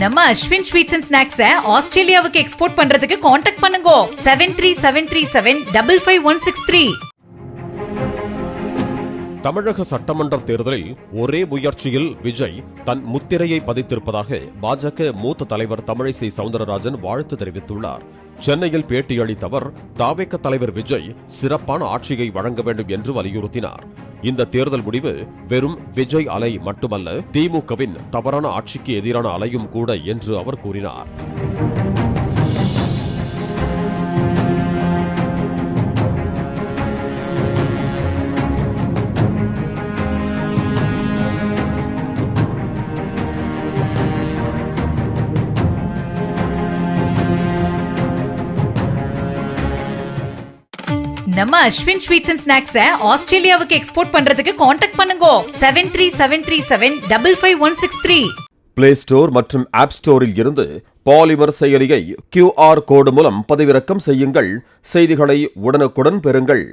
நம்ம Ashwin sweets and ஸ்நாக்ஸை ஆஸ்திரேலியாவுக்கு export பண்றதுக்கு கான்டாக்ட் பண்ணுங்க 7373755163. தமிழக சட்டமன்ற தேர்தலில் ஒரே முயற்சியில் விஜய் தன் முத்திரையை பதித்திருப்பதாக பாஜக மூத்த தலைவர் தமிழிசை சவுந்தரராஜன் வாழ்த்து தெரிவித்துள்ளார். சென்னையில் பேட்டியளித்த அவர் தாவேக தலைவர் விஜய் சிறப்பான ஆட்சியை வழங்க வேண்டும் என்று வலியுறுத்தினார். இந்த தேர்தல் முடிவு வெறும் விஜய் அலை மட்டுமல்ல, திமுகவின் தவறான ஆட்சிக்கு எதிரான அலையும் கூட என்று அவர் கூறினார். நம்ம அஸ்வின் ஸ்வீட்ஸ் அண்ட் ஸ்நாக்ஸை ஆஸ்திரேலியாவுக்கு எக்ஸ்போர்ட் பண்றதுக்கு கான்டாக்ட் பண்ணுங்க 7373755163. பிளே ஸ்டோர் மற்றும் ஆப் ஸ்டோரில் இருந்து பாலிமர் செயலியை QR கோடு மூலம் பதிவிறக்கம் செய்யுங்கள். செய்திகளை உடனுக்குடன் பெறுங்கள்.